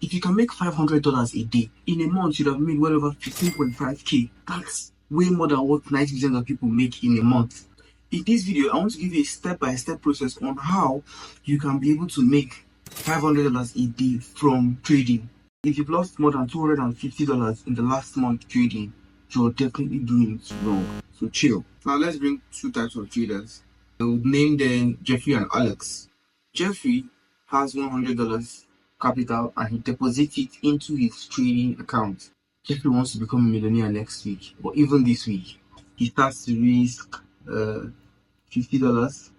If you can make $500 a day, in a month you'd have made well over 15.5k. That's way more than what 90% of people make in a month. In this video, I want to give you a step-by-step process on how you can be able to make $500 a day from trading. If you've lost more than $250 in the last month trading, you're definitely doing it wrong. So chill. Now let's bring two types of traders. I would name them Jeffrey and Alex. Jeffrey has $100 capital and he deposits it into his trading account. Jeffrey wants to become a millionaire next week, or even this week. He starts to risk $50,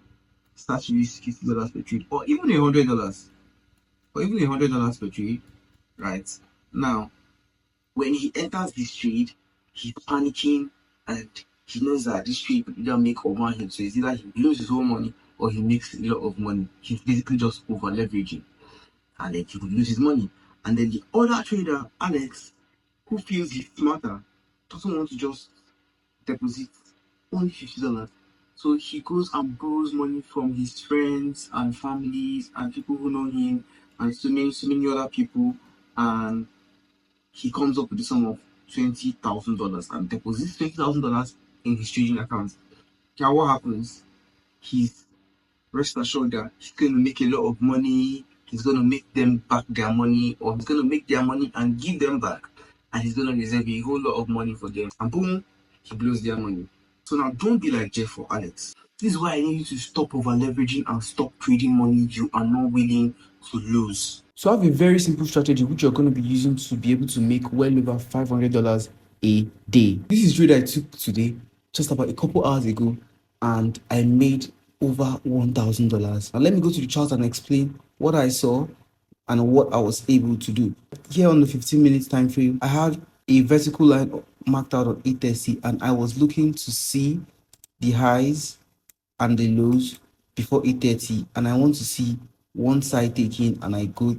starts to risk $50 per trade, or even $100, per trade, right? Now, when he enters this trade, he's panicking and he knows that this trade will either make or mar him. So it's either he loses his whole money or he makes a lot of money. He's basically just over leveraging, and then he could lose his money. And then the other trader, Alex, who feels he's smarter, doesn't want to just deposit only $50. So he goes and borrows money from his friends and families and people who know him and so many other people, and he comes up with the sum of $20,000 and deposits $20,000 in his trading account. Now what happens? He's rest assured that he's going to make a lot of money. He's going to make them back their money, or he's going to make their money and give them back, and he's going to reserve a whole lot of money for them, and boom, he blows their money. So now don't be like Jeff or Alex. This is why I need you to stop over leveraging and stop trading money you are not willing to lose. So I have a very simple strategy which you're going to be using to be able to make well over $500 a day. This is trade I took today, just about a couple hours ago, and I made over $1,000. Now let me go to the chart and explain what I saw and what I was able to do. Here on the 15-minute time frame, I had a vertical line marked out on 8:30, and I was looking to see the highs and the lows before 8:30, and I want to see one side taking and I go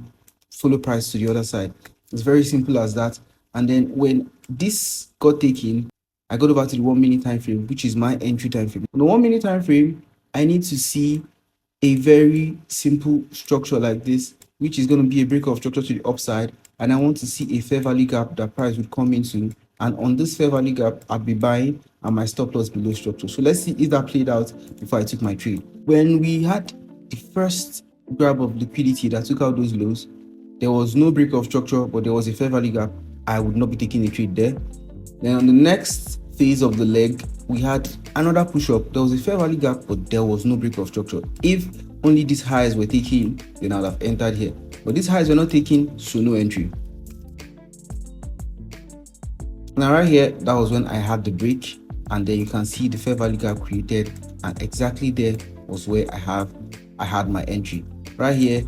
follow price to the other side. It's very simple as that. And then when this got taken, I got over to the 1 minute time frame, which is my entry time frame. On the 1 minute time frame, I need to see a very simple structure like this, which is going to be a break of structure to the upside, and I want to see a fair value gap that price would come into, and on this fair value gap I'll be buying and my stop loss below structure. So let's see if that played out before I took my trade. When we had the first grab of liquidity that took out those lows, there was no break of structure, but there was a fair value gap. I would not be taking a trade there. Then on the next phase of the leg, we had another push up. There was a fair value gap, but there was no break of structure. If only these highs were taken, then I would have entered here. But these highs were not taken, so no entry. Now right here, that was when I had the break, and then you can see the fair value gap created, and exactly there was where I had my entry. Right here,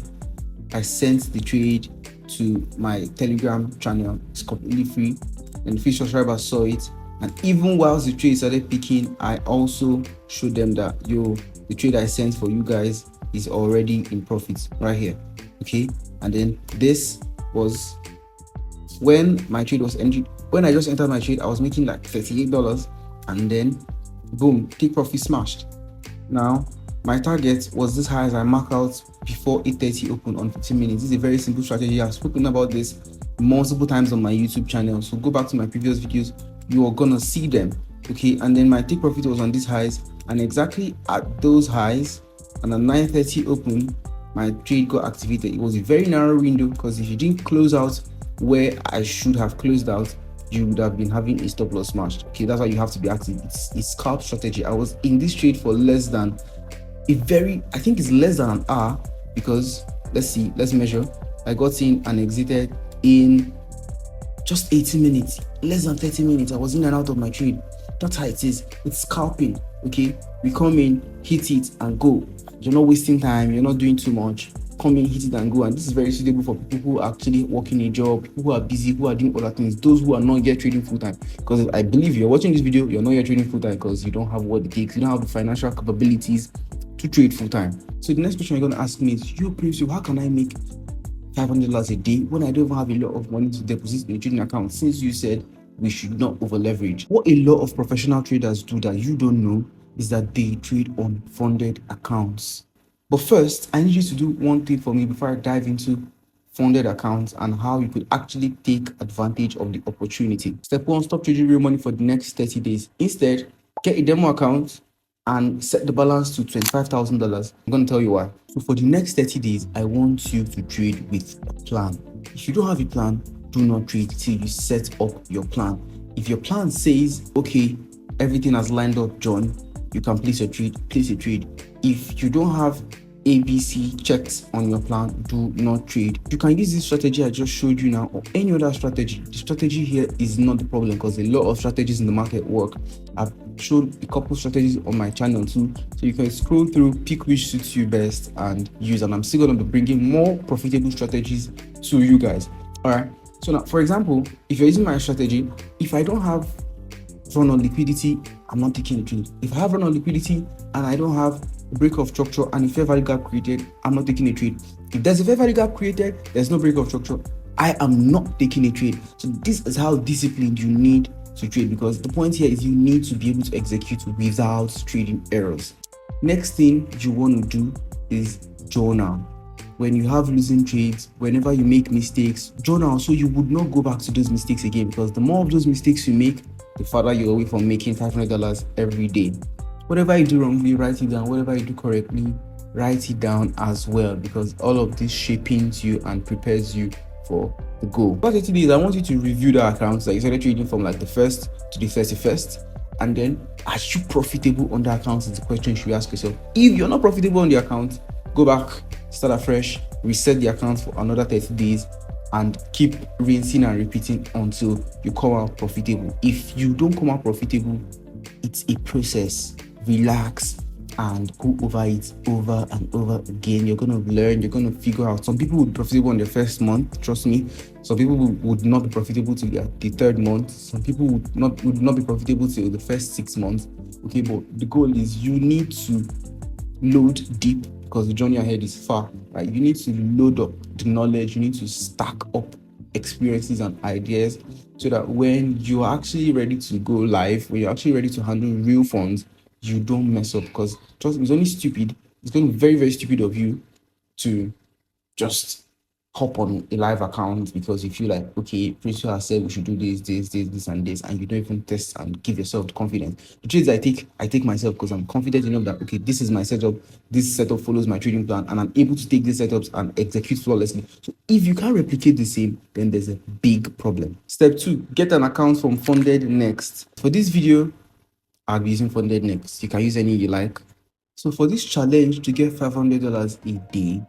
I sent the trade to my Telegram channel. It's completely free. And the fish subscribers saw it, and even whilst the trade started picking, I also showed them that the trade I sent for you guys is already in profit right here. Okay, and then this was when my trade was entered. When I just entered my trade, I was making like $38, and then boom, take profit smashed. Now my target was this high as I mark out before 8:30 open on 15 minutes. This is a very simple strategy. I've spoken about this multiple times on my YouTube channel, so go back to my previous videos, you are gonna see them. Okay, and then my take profit was on these highs, and exactly at those highs and at 9:30 open, my trade got activated. It was a very narrow window, because if you didn't close out where I should have closed out, you would have been having a stop loss smashed. Okay, that's why you have to be active. It's scalp strategy. I was in this trade for less than I think it's less than an hour, because let's measure. I got in and exited in just 80 minutes, less than 30 minutes. I was in and out of my trade. That's how it is. It's scalping. Okay, we come in, hit it and go. You're not wasting time, you're not doing too much. Come in, hit it and go. And this is very suitable for people who are actually working a job, people who are busy, who are doing other things, those who are not yet trading full time. Because I believe you're watching this video, you're not yet trading full time because you don't have what it takes, you don't have the financial capabilities to trade full time. So the next question you're going to ask me is, Prince, how can I make $500 a day when I don't even have a lot of money to deposit in a trading account, since you said we should not over leverage? What a lot of professional traders do that you don't know is that they trade on funded accounts. But first, I need you to do one thing for me before I dive into funded accounts and how you could actually take advantage of the opportunity. Step 1, stop trading real money for the next 30 days. Instead, get a demo account and set the balance to $25,000. I'm going to tell you why. So for the next 30 days, I want you to trade with a plan. If you don't have a plan, do not trade till you set up your plan. If your plan says, okay, everything has lined up, John, you can place a trade. If you don't have ABC checks on your plan, do not trade. You can use this strategy I just showed you now or any other strategy. The strategy here is not the problem because a lot of strategies in the market work. I've showed a couple strategies on my channel too, so you can scroll through, pick which suits you best and use. And I'm still going to be bringing more profitable strategies to you guys. All right. So now, for example, if you're using my strategy, if I don't have run on liquidity, I'm not taking a trade. If I have run on liquidity and I don't have a break of structure and a fair value gap created, I'm not taking a trade. If there's a fair value gap created, there's no break of structure, I am not taking a trade. So this is how disciplined you need to trade, because the point here is you need to be able to execute without trading errors. Next thing you want to do is journal. When you have losing trades, whenever you make mistakes, journal so you would not go back to those mistakes again, because the more of those mistakes you make, the farther you're away from making $500 every day. Whatever you do wrongly, write it down. Whatever you do correctly, write it down as well, because all of this shapes you and prepares you for the goal. What it is, I want you to review the accounts that you started trading from like the 1st to the 31st, and then are you profitable on the accounts is the question you should ask yourself. If you're not profitable on the account, go back, start afresh, reset the account for another 30 days, and keep rinsing and repeating until you come out profitable. If you don't come out profitable, it's a process. Relax and go over it over and over again. You're going to learn, you're going to figure out. Some people would be profitable in the first month, trust me. Some people would not be profitable till the third month. Some people would not be profitable till the first 6 months. Okay, but the goal is you need to load deep, because the journey ahead is far, right? You need to load up the knowledge, you need to stack up experiences and ideas, so that when you're actually ready to go live, when you're actually ready to handle real funds, you don't mess up. Because trust me, it's only stupid. It's going to be very, very stupid of you to just hop on a live account because you feel like, okay, Principal has said we should do this, and this, and you don't even test and give yourself the confidence. The trades I take myself because I'm confident enough that, okay, this is my setup, this setup follows my trading plan, and I'm able to take these setups and execute flawlessly. So if you can't replicate the same, then there's a big problem. Step 2, get an account from Funded Next. For this video, I'll be using Funded Next. You can use any you like. So for this challenge to get $500 a day,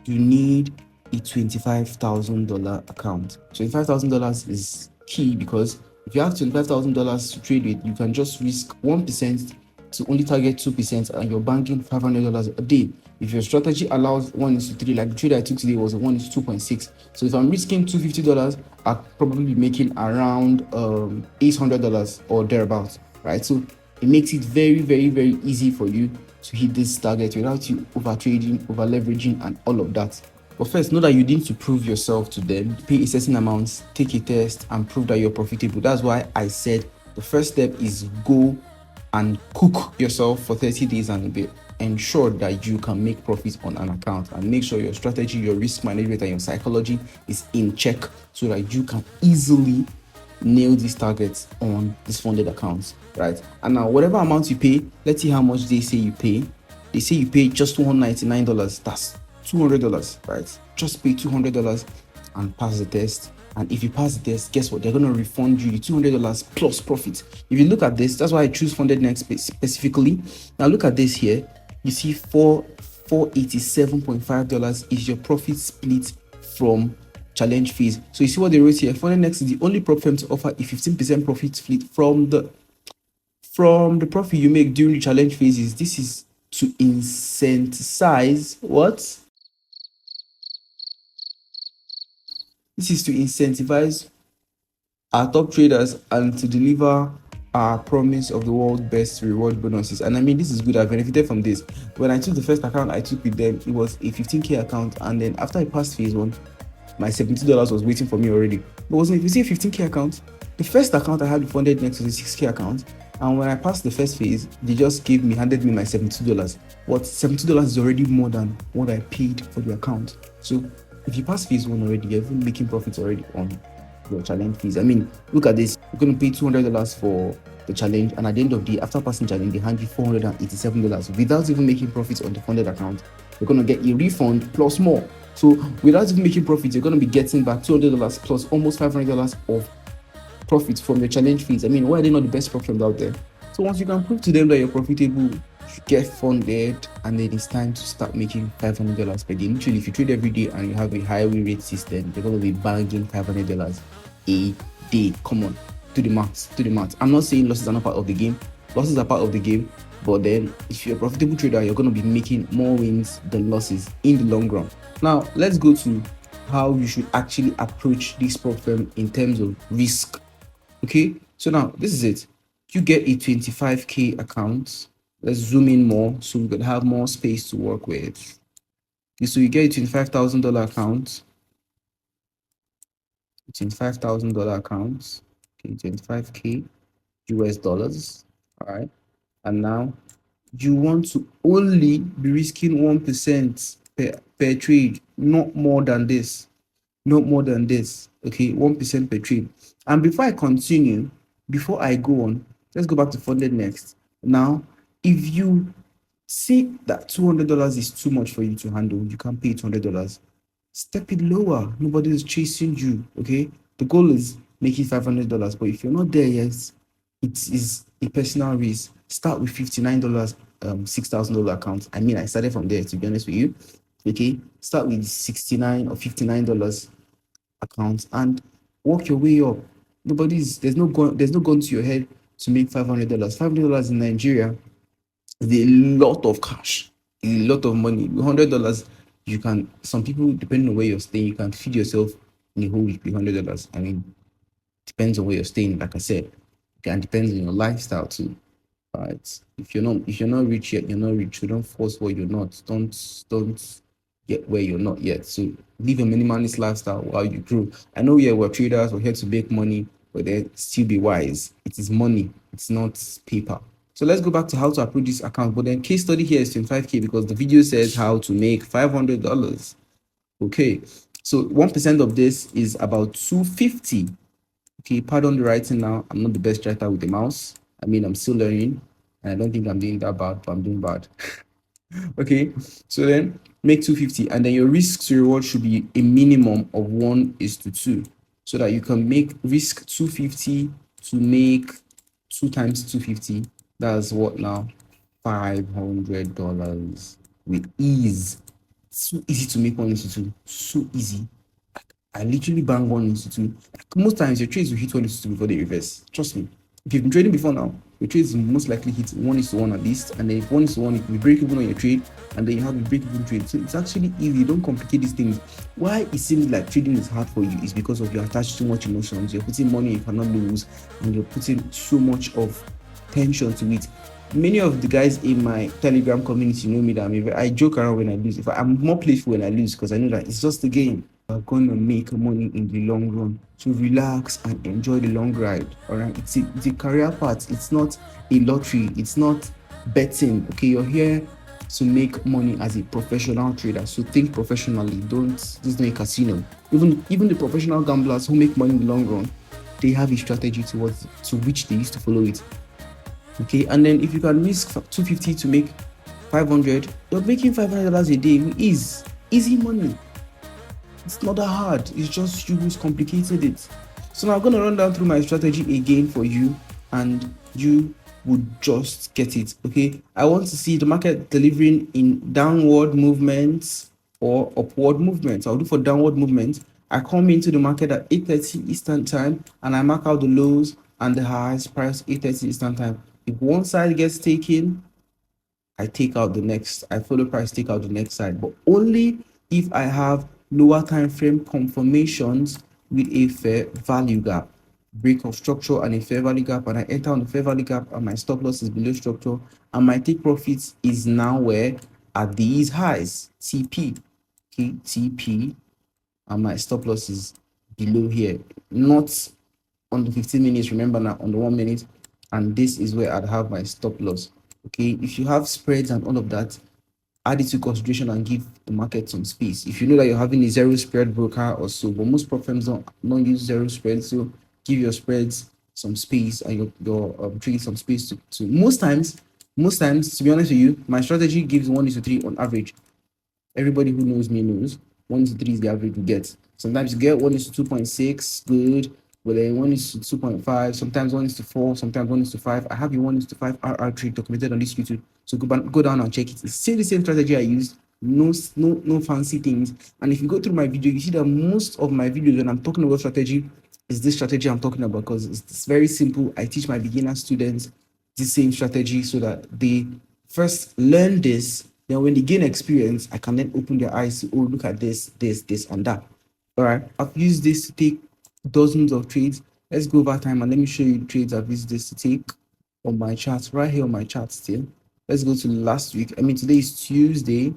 you need a $25,000 account. $25,000 is key, because if you have $25,000 to trade with, you can just risk 1% to only target 2%, and you're banking $500 a day. If your strategy allows 1:3, like the trade I took today was 1:2.6. So if I'm risking $250, I'll probably be making around $800 or thereabouts, right? So it makes it very, very, very easy for you to hit this target without you over trading, over leveraging, and all of that. But first, know that you need to prove yourself to them. Pay a certain amount, take a test, and prove that you're profitable. That's why I said the first step is go and cook yourself for 30 days and be ensured that you can make profits on an account, and make sure your strategy, your risk management, and your psychology is in check, so that you can easily nail these targets on these funded accounts, right? And now whatever amount you pay, let's see how much they say you pay. They say you pay just $199. That's $200, right? Just pay $200 and pass the test. And if you pass the test, guess what? They're going to refund you the $200 plus profit. If you look at this, that's why I choose Funded Next specifically. Now look at this here. You see $487.5 is your profit split from challenge fees. So you see what they wrote here. Funded Next is the only prop firm to offer a 15% profit split from the profit you make during the challenge phases. This is to incentivize what? This is to incentivize our top traders and to deliver our promise of the world's best reward bonuses. And I mean, this is good. I benefited from this. When I took the first account I took with them, it was a 15k account, and then after I passed phase 1, my $70 was waiting for me already. But wasn't, if you see a 15k account, the first account I had Funded Next was a 6k account, and when I passed the first phase, they just handed me my $72. What $72 is already more than what I paid for the account. So if you pass phase one already, you're even making profits already on your challenge fees. I mean, look at this. You're going to pay $200 for the challenge, and at the end of the day, after passing challenge, they hand you $487 without even making profits on the funded account. You're going to get a refund plus more. So without even making profits, you're going to be getting back $200 plus almost $500 of profits from your challenge fees. I mean, why are they not the best options out there? So once you can prove to them that you're profitable, you get funded, and then it's time to start making $500 per day. Literally, if you trade every day and you have a high win rate system, you're going to be banging $500 a day. Come on, do the maths, do the maths. I'm not saying losses are not part of the game. Losses are part of the game, but then if you're a profitable trader, you're going to be making more wins than losses in the long run. Now, let's go to how you should actually approach this problem in terms of risk. Okay, so now this is it. You get a 25K account. Let's zoom in more so we could have more space to work with. Okay, so you get a $25,000 account. $25,000 account. Okay, 25K US dollars. All right, and now you want to only be risking 1% per trade, not more than this. Not more than this. Okay, 1% per trade. And before I continue, before I go on, let's go back to funded next. Now, if you say that $200 is too much for you to handle, you can't pay $200. Step it lower. Nobody is chasing you. Okay, the goal is making $500, but if you're not there yet, it is a personal risk. Start with $59, $6,000 account. I mean, I started from there, to be honest with you. Okay, start with $69 or $59 account and work your way up. There's no gun to your head to make $500. $500 in Nigeria is a lot of cash, a lot of money. $100, you can. Some people, depending on where you're staying, you can feed yourself in a whole week with $100. I mean, depends on where you're staying. Like I said, and depends on your lifestyle too. Right? If you're not rich yet, you're not rich. So don't force what you're not. Don't get where you're not yet. So live a minimalist lifestyle while you grow. I know, yeah, we're traders, we're here to make money, but then still be wise. It is money, it's not paper. So let's go back to how to approach this account. But then case study here is 25K because the video says how to make $500. Okay. So 1% of this is about 250. Okay, pardon the writing now. I'm not the best writer with the mouse. I mean, I'm still learning, and I don't think I'm doing that bad, but I'm doing bad. Okay, so then make 250, and then your risk to reward should be a minimum of 1:2, so that you can make risk 250 to make 2 times 250. That's what now? $500 with ease. So easy to make 1:2. So easy. I literally bang 1:2. Most times your trades will hit 1:2 before they reverse. Trust me. If you've been trading before now, your trades will most likely hit 1:1 at least. And then if 1:1, you break even on your trade, and then you have a break even trade. So it's actually easy. Don't complicate these things. Why it seems like trading is hard for you is because of you attach too much emotions. You're putting money you cannot lose, and you're putting so much of tension to it. Many of the guys in my Telegram community know me that I joke around when I lose. I'm more playful when I lose because I know that it's just a game. Are going to make money in the long run. So relax and enjoy the long ride. All right, it's a career path. It's not a lottery. It's not betting. Okay, you're here to make money as a professional trader. So think professionally. This is not a casino. Even the professional gamblers who make money in the long run, they have a strategy to which they used to follow it. Okay, and then if you can risk 250 to make 500, you're making $500 a day with easy money. It's not that hard. It's just you who's complicated it. So now I'm going to run down through my strategy again for you, and you would just get it. Okay, I want to see the market delivering in downward movements or upward movements. I'll do for downward movements. I come into the market at 8:30 Eastern time, and I mark out the lows and the highs price 8:30 Eastern time. If one side gets taken, I take out the next. I follow price, take out the next side, but only if I have lower time frame confirmations with a fair value gap, break of structure and a fair value gap, and I enter on the fair value gap, and my stop loss is below structure, and my take profits is now where at these highs, TP. Okay, TP, and my stop loss is below here, not on the 15 minutes. Remember now, on the 1 minute, and this is where I'd have my stop loss. Okay, if you have spreads and all of that, add it to consideration and give the market some space. If you know that you're having a zero spread broker or so, but most prop firms don't use zero spread, so give your spreads some space and your trade some space to most times, to be honest with you, my strategy gives 1:3 on average. Everybody who knows me knows 1:3 is the average we get. Sometimes you get 1:2.6, good, but then 1:2.5, sometimes 1:4, sometimes 1:5. I have a 1:5 RR trade documented on this YouTube. So go down and check it. It's still the same strategy I used. No fancy things. And if you go through my video, you see that most of my videos when I'm talking about strategy is this strategy I'm talking about, because it's very simple. I teach my beginner students the same strategy so that they first learn this. Then when they gain experience, I can then open their eyes to, oh, look at this, and that. All right, I've used this to take dozens of trades. Let's go over time and let me show you trades I've used this to take on my chart, right here on my chart still. Let's go to last week. I mean, today is Tuesday.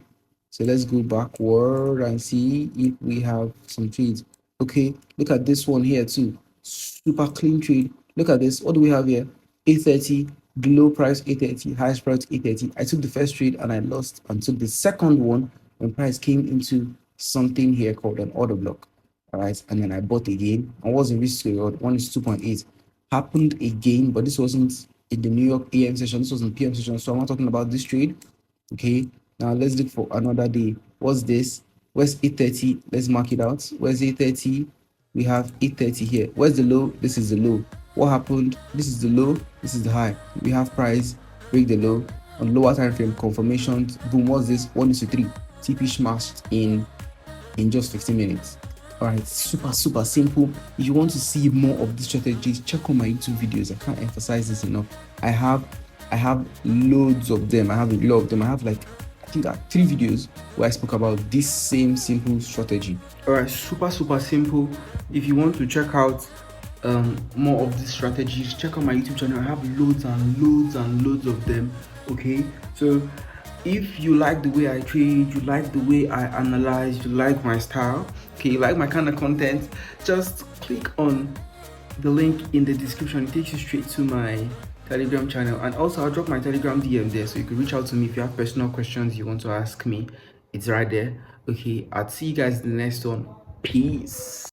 So let's go backward and see if we have some trades. Okay, look at this one here too. Super clean trade. Look at this. What do we have here? 830, low price 830, highest price 830. I took the first trade and I lost, and took the second one when price came into something here called an order block. All right, and then I bought again. And what's the risk reward? One is 2.8. Happened again, but this wasn't in the New York AM session. This was in PM session. So I'm not talking about this trade. Okay, now let's look for another day. What's this? Where's 830? Let's mark it out. Where's 830? We have 830 here. Where's the low? This is the low. What happened? This is the low. This is the high. We have price break the low on lower time frame confirmation. Boom. What's this? 1:3. TP smashed in just 15 minutes. All right, super simple. If you want to see more of these strategies, check on my YouTube videos. I can't emphasize this enough. I have loads of them. I have a lot of them. I have like, I think 3 videos where I spoke about this same simple strategy. All right, super simple. If you want to check out more of these strategies, check out my YouTube channel. I have loads and loads of them. Okay, so if you like the way I trade, you like the way I analyze, you like my style, okay, you like my kind of content, just click on the link in the description. It takes you straight to my Telegram channel, and also I'll drop my Telegram DM there, so you can reach out to me if you have personal questions you want to ask me. It's right there. Okay, I'll see you guys in the next one. Peace.